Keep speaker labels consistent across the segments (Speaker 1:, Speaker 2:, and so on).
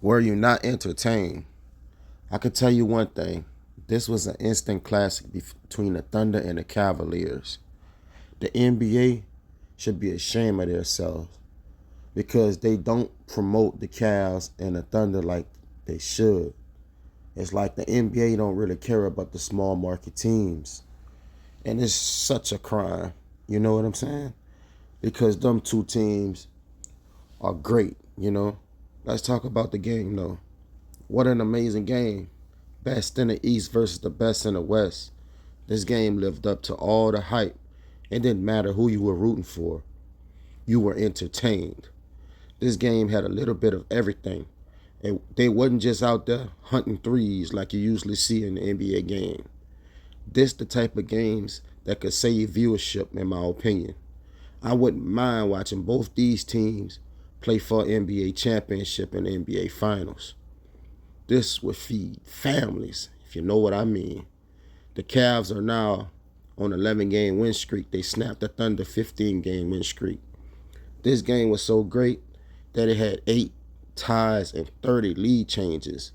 Speaker 1: Were you not entertained? I could tell you one thing. This was an instant classic between the Thunder and the Cavaliers. The NBA should be ashamed of themselves because they don't promote the Cavs and the Thunder like they should. It's like the NBA don't really care about the small market teams. And it's such a crime. You know what I'm saying? Because them two teams are great. Let's talk about the game though. What an amazing game. Best in the East versus the best in the West. This game lived up to all the hype. It didn't matter who you were rooting for. You were entertained. This game had a little bit of everything. And they wasn't just out there hunting threes like you usually see in the NBA game. This the type of games that could save viewership, in my opinion. I wouldn't mind watching both these teams play for NBA championship and NBA finals. This would feed families, if you know what I mean. The Cavs are now on an 11-game win streak. They snapped the Thunder 15-game win streak. This game was so great that it had 8 ties and 30 lead changes.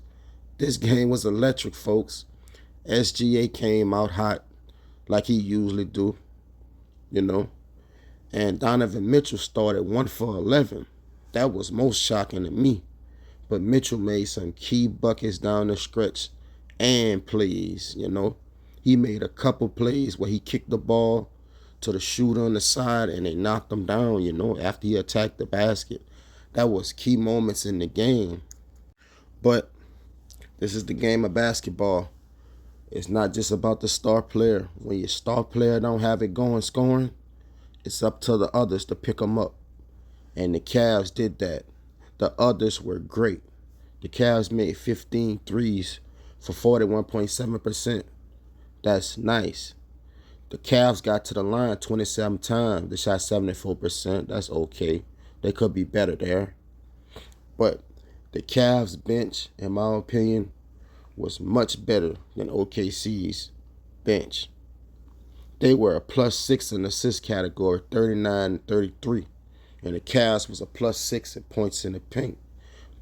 Speaker 1: This game was electric, folks. SGA came out hot like he usually do, you know. And Donovan Mitchell started 1 for 11. That was most shocking to me. But Mitchell made some key buckets down the stretch and plays. He made a couple plays where he kicked the ball to the shooter on the side and they knocked him down, after he attacked the basket. That was key moments in the game. But this is the game of basketball. It's not just about the star player. When your star player don't have it going scoring, it's up to the others to pick them up. And the Cavs did that. The others were great. The Cavs made 15 threes for 41.7%. That's nice. The Cavs got to the line 27 times. They shot 74%. That's okay. They could be better there. But the Cavs bench, in my opinion, was much better than OKC's bench. They were a +6 in the assist category, 39 and 33. And the Cavs was a +6 in points in the paint.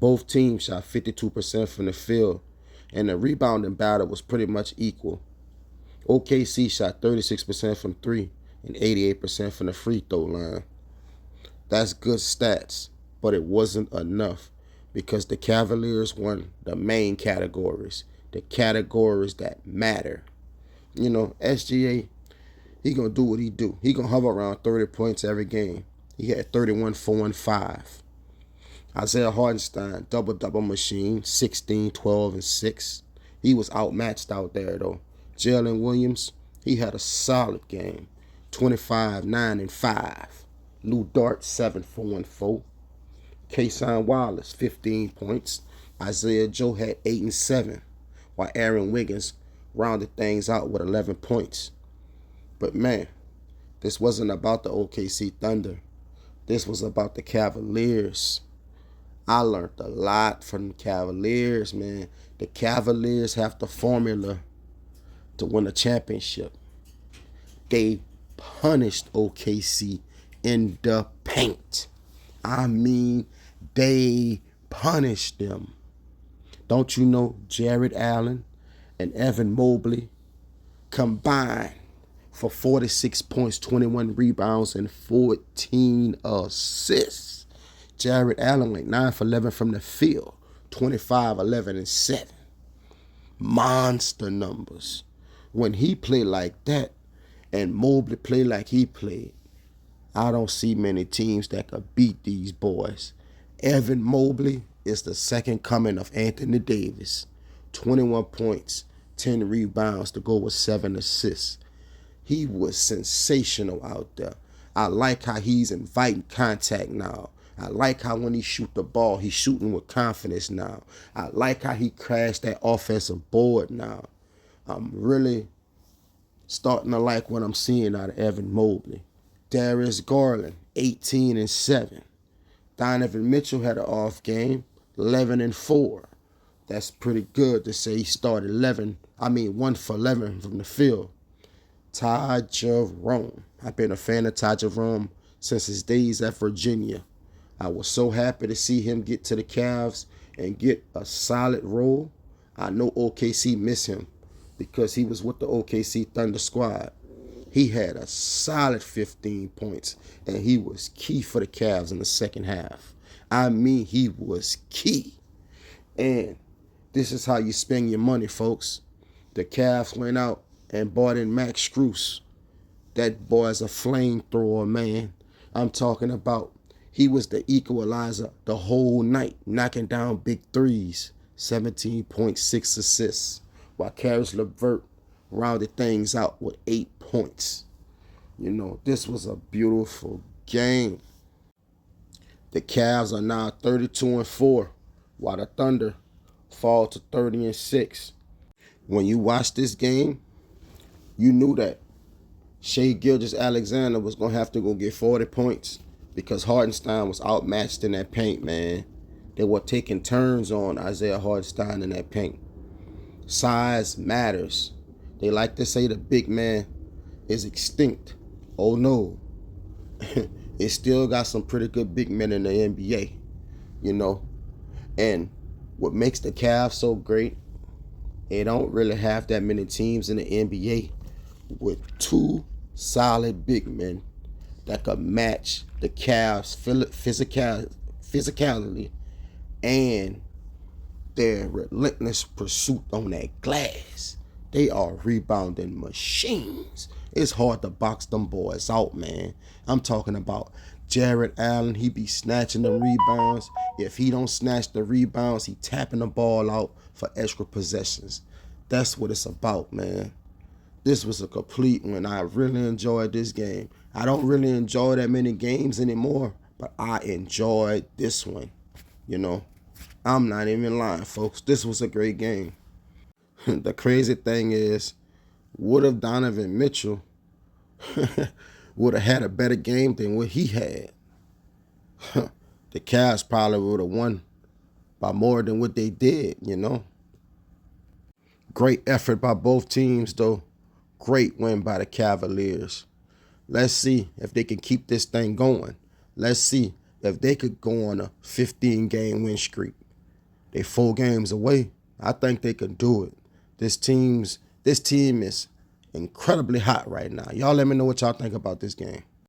Speaker 1: Both teams shot 52% from the field, and the rebounding battle was pretty much equal. OKC shot 36% from 3 and 88% from the free throw line. That's good stats, but it wasn't enough because the Cavaliers won the main categories, the categories that matter. SGA, he going to do what he do. He going to hover around 30 points every game. He had 31, 4, and 5. Isaiah Hartenstein, double-double machine, 16, 12, and 6. He was outmatched out there, though. Jalen Williams, he had a solid game, 25, 9, and 5. Lou Dort, 7, 4, and 4. Kason Wallace, 15 points. Isaiah Joe had 8 and 7, while Aaron Wiggins rounded things out with 11 points. But man, this wasn't about the OKC Thunder. This was about the Cavaliers. I learned a lot from the Cavaliers, man. The Cavaliers have the formula to win a championship. They punished OKC in the paint. I mean, they punished them. Don't you know Jared Allen and Evan Mobley combined for 46 points, 21 rebounds, and 14 assists. Jared Allen went 9 for 11 from the field, 25, 11, and 7. Monster numbers. When he played like that and Mobley played like he played, I don't see many teams that could beat these boys. Evan Mobley is the second coming of Anthony Davis. 21 points, 10 rebounds to go with 7 assists. He was sensational out there. I like how he's inviting contact now. I like how when he shoot the ball, he's shooting with confidence now. I like how he crashed that offensive board now. I'm really starting to like what I'm seeing out of Evan Mobley. Darius Garland, 18 and 7. Donovan Mitchell had an off game, 11 and 4. That's pretty good to say he started 1 for 11 from the field. Ty Jerome. I've been a fan of Ty Jerome since his days at Virginia. I was so happy to see him get to the Cavs and get a solid role. I know OKC miss him because he was with the OKC Thunder squad. He had a solid 15 points, and he was key for the Cavs in the second half. I mean, he was key. And this is how you spend your money, folks. The Cavs went out and bought in Max Strus. That boy's a flamethrower, man. I'm talking about he was the equalizer the whole night, knocking down big threes, 17.6 assists, while Caris LeVert rounded things out with 8 points. This was a beautiful game. The Cavs are now 32-4, while the Thunder fall to 30-6. When you watch this game, you knew that Shai Gilgeous-Alexander was going to have to go get 40 points because Hartenstein was outmatched in that paint, man. They were taking turns on Isaiah Hartenstein in that paint. Size matters. They like to say the big man is extinct. Oh, no. It still got some pretty good big men in the NBA, And what makes the Cavs so great, they don't really have that many teams in the NBA with two solid big men that could match the Cavs' physicality and their relentless pursuit on that glass. They are rebounding machines. It's hard to box them boys out, man. I'm talking about Jared Allen. He be snatching them rebounds. If he don't snatch the rebounds, he tapping the ball out for extra possessions. That's what it's about, man. This was a complete one. I really enjoyed this game. I don't really enjoy that many games anymore, but I enjoyed this one. I'm not even lying, folks. This was a great game. The crazy thing is, what if Donovan Mitchell would have had a better game than what he had? The Cavs probably would have won by more than what they did, Great effort by both teams, though. Great win by the Cavaliers. Let's see if they can keep this thing going. Let's see if they could go on a 15-game win streak. They 4 games away. I think they can do it. This team is incredibly hot right now. Y'all let me know what y'all think about this game.